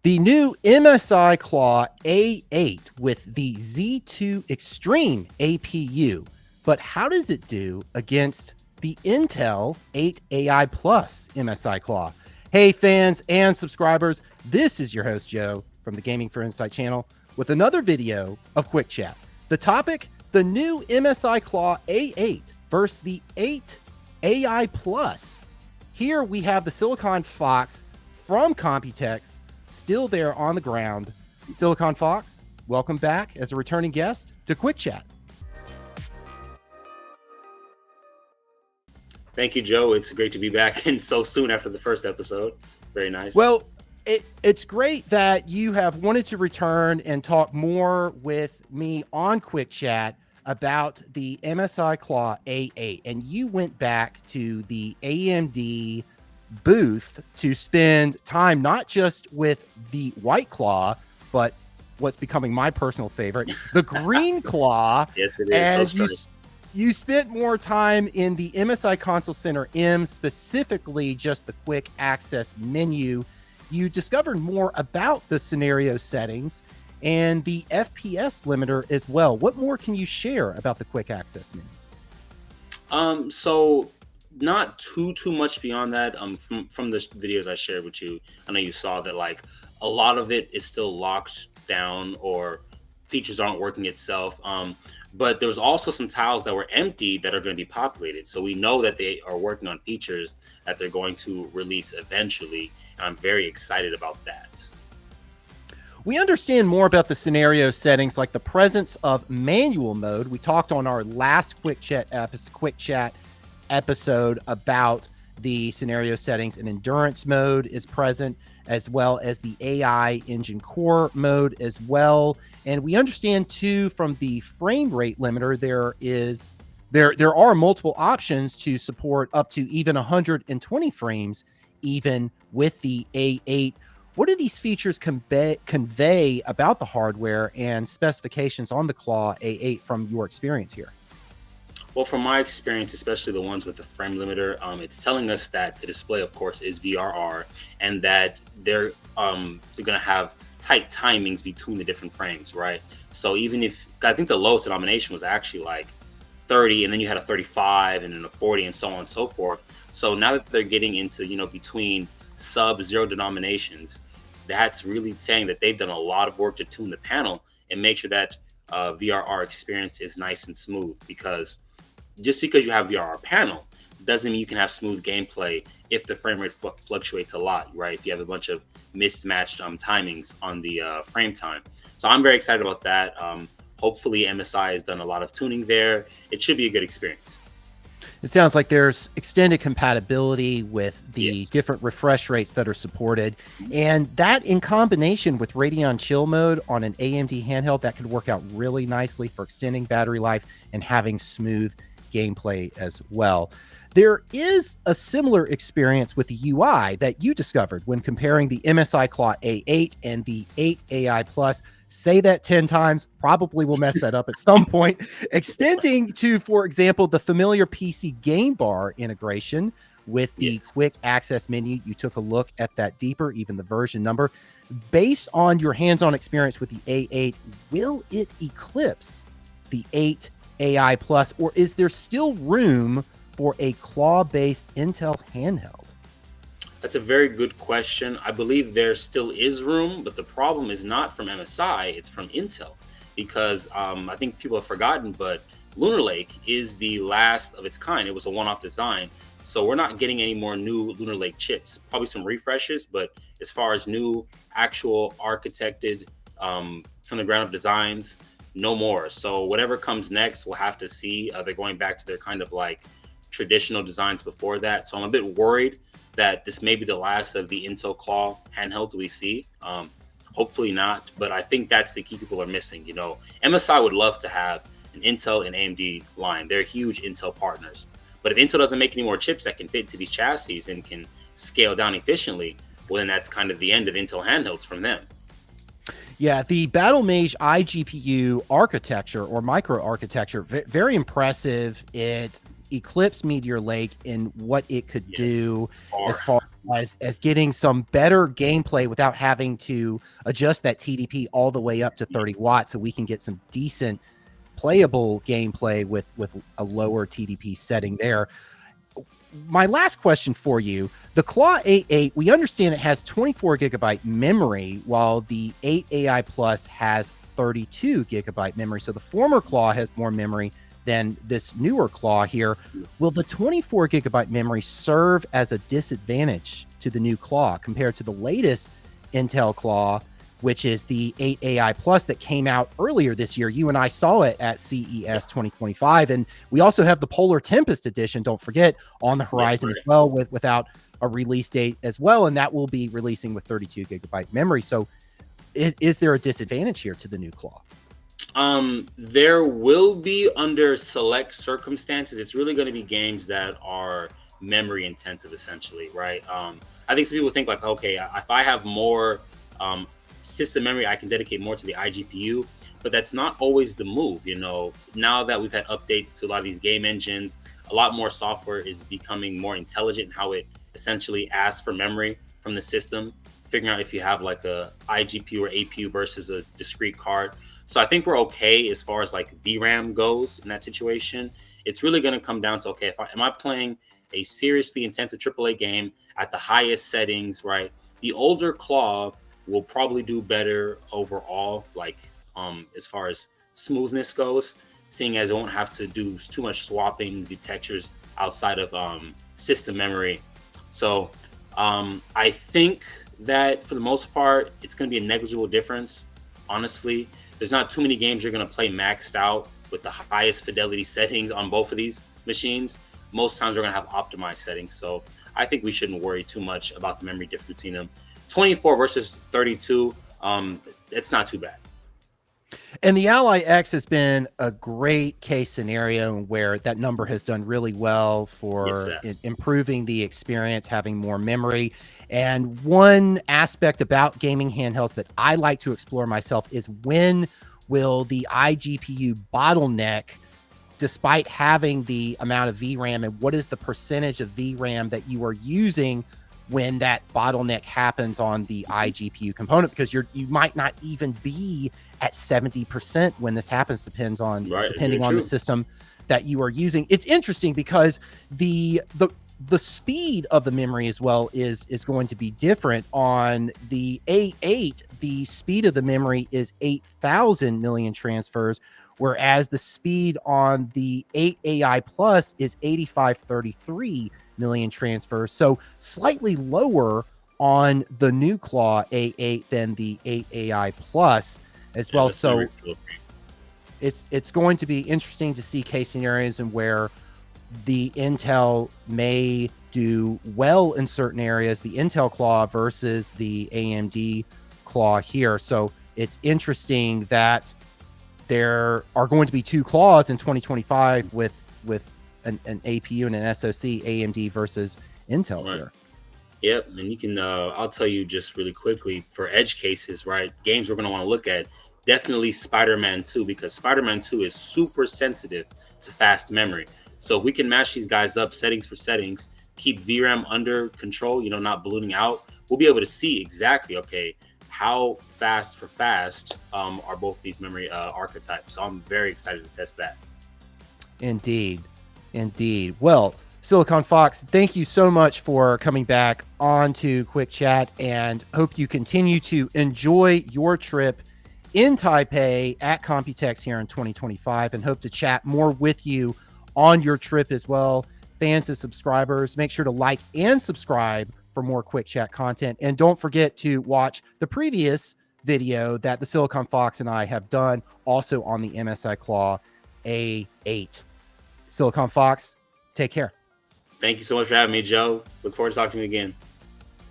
The new MSI Claw A8 with the Z2 Extreme APU. But how does it do against the Intel 8 AI Plus MSI Claw? Hey fans and subscribers, this is your host Joe from the GamingForInsight channel with another video of Quick Chat. The topic, the new MSI Claw A8 versus the 8 AI Plus. Here we have the Silicon Foxx from Computex still there on the ground. Silicon Foxx, welcome back as a returning guest to Quick Chat. Thank you, Joe. It's great to be back and so soon after the first episode. Very nice. Well, it's great that you have wanted to return and talk more with me on Quick Chat about the MSI Claw A8. And you went back to the AMD booth to spend time not just with the white claw, but what's becoming my personal favorite, the green claw. Yes, it is. And you spent more time in the MSI Console Center M, specifically just the quick access menu. You discovered more about the scenario settings and the FPS limiter as well. What more can you share about the quick access menu? So not too much beyond that. From the videos I shared with you, I know you saw that like a lot of it is still locked down or features aren't working itself. But there was also some tiles that were empty that are going to be populated. So we know that they are working on features that they're going to release eventually. And I'm very excited about that. We understand more about the scenario settings, like the presence of manual mode. We talked on our last Quick Chat episode about the scenario settings, and endurance mode is present, as well as the AI engine core mode as well. And we understand too from the frame rate limiter, there are multiple options to support up to even 120 frames, even with the A8. What do these features convey about the hardware and specifications on the Claw A8 from your experience here? Well, from my experience, especially the ones with the frame limiter, it's telling us that the display, of course, is VRR, and that they're going to have tight timings between the different frames, right? So even if, I think the lowest denomination was actually like 30, and then you had a 35, and then a 40, and so on and so forth. So now that they're getting into, between sub-zero denominations, that's really saying that they've done a lot of work to tune the panel and make sure that VRR experience is nice and smooth, because just because you have VRR panel doesn't mean you can have smooth gameplay if the frame rate fluctuates a lot, right? If you have a bunch of mismatched timings on the frame time. So I'm very excited about that. Hopefully MSI has done a lot of tuning there. It should be a good experience. It sounds like there's extended compatibility with the different refresh rates that are supported. And that in combination with Radeon Chill mode on an AMD handheld, that could work out really nicely for extending battery life and having smooth gameplay as well. There is a similar experience with the UI that you discovered when comparing the MSI Claw A8 and the 8 AI Plus. Say that 10 times, probably will mess that up at some point. Extending to, for example, the familiar PC game bar integration with the quick access menu. You took a look at that deeper, even the version number. Based on your hands-on experience with the A8, will it eclipse the 8 AI Plus, or is there still room for a claw-based Intel handheld? That's a very good question. I believe there still is room, but the problem is not from MSI, it's from Intel. Because I think people have forgotten, but Lunar Lake is the last of its kind. It was a one-off design. So we're not getting any more new Lunar Lake chips. Probably some refreshes, but as far as new, actual architected, from the ground up designs, no more. So whatever comes next, we'll have to see. They're going back to their kind of like traditional designs before that. So I'm a bit worried that this may be the last of the Intel Claw handhelds we see. Hopefully not, but I think that's the key people are missing. MSI would love to have an Intel and AMD line. They're huge Intel partners. But if Intel doesn't make any more chips that can fit into these chassis and can scale down efficiently, well, then that's kind of the end of Intel handhelds from them. Yeah, the Battlemage iGPU architecture or microarchitecture, very impressive. It eclipsed Meteor Lake in what it could do as far as as getting some better gameplay without having to adjust that TDP all the way up to 30 watts, so we can get some decent playable gameplay with a lower TDP setting there. My last question for you, the Claw A8, we understand it has 24 gigabyte memory, while the 8 AI Plus has 32 gigabyte memory. So the former Claw has more memory than this newer Claw here. Will the 24 gigabyte memory serve as a disadvantage to the new Claw compared to the latest Intel Claw, which is the 8 AI Plus that came out earlier this year? You and I saw it at CES 2025. And we also have the Polar Tempest edition, don't forget, on the horizon as well, without a release date as well. And that will be releasing with 32 gigabyte memory. So is there a disadvantage here to the new Claw? There will be under select circumstances. It's really going to be games that are memory intensive, essentially, right? I think some people think like, okay, if I have more system memory, I can dedicate more to the iGPU, but that's not always the move. You know, now that we've had updates to a lot of these game engines, a lot more software is becoming more intelligent in how it essentially asks for memory from the system, figuring out if you have like a iGPU or APU versus a discrete card. So I think we're okay as far as like VRAM goes in that situation. It's really going to come down to, okay, am I playing a seriously intensive AAA game at the highest settings, right? The older Claw will probably do better overall, like as far as smoothness goes, seeing as it won't have to do too much swapping the textures outside of system memory. So I think that for the most part, it's going to be a negligible difference, honestly. There's not too many games you're going to play maxed out with the highest fidelity settings on both of these machines. Most times we're going to have optimized settings. So I think we shouldn't worry too much about the memory difference between them. 24 versus 32, it's not too bad. And the Ally X has been a great case scenario where that number has done really well for improving the experience, having more memory. And one aspect about gaming handhelds that I like to explore myself is, when will the iGPU bottleneck, despite having the amount of VRAM, and what is the percentage of VRAM that you are using when that bottleneck happens on the iGPU component? Because you might not even be at 70% when this happens, depending on the system that you are using. It's interesting because the speed of the memory as well is going to be different. On the A8, the speed of the memory is 8,000 million transfers, whereas the speed on the 8 AI Plus is 8533 million transfers. So slightly lower on the new Claw A8 than the 8 AI Plus as well. So it's going to be interesting to see case scenarios and where the Intel may do well in certain areas, the Intel Claw versus the AMD Claw here. So it's interesting that there are going to be two Claws in 2025 with an APU and an SoC, AMD versus Intel here. Yep, and you can, I'll tell you just really quickly, for edge cases, right, games we're going to want to look at, definitely Spider-Man 2, because Spider-Man 2 is super sensitive to fast memory. So if we can match these guys up settings for settings, keep VRAM under control, you know, not ballooning out, we'll be able to see exactly, okay, how fast for fast are both these memory archetypes. So I'm very excited to test that. Indeed. Well, Silicon Foxx, thank you so much for coming back on to Quick Chat, and hope you continue to enjoy your trip in Taipei at Computex here in 2025, and hope to chat more with you on your trip as well. Fans and subscribers, make sure to like and subscribe for more Quick Chat content. And don't forget to watch the previous video that the Silicon Foxx and I have done, also on the MSI Claw A8. Silicon Foxx, take care. Thank you so much for having me, Joe. Look forward to talking to you again.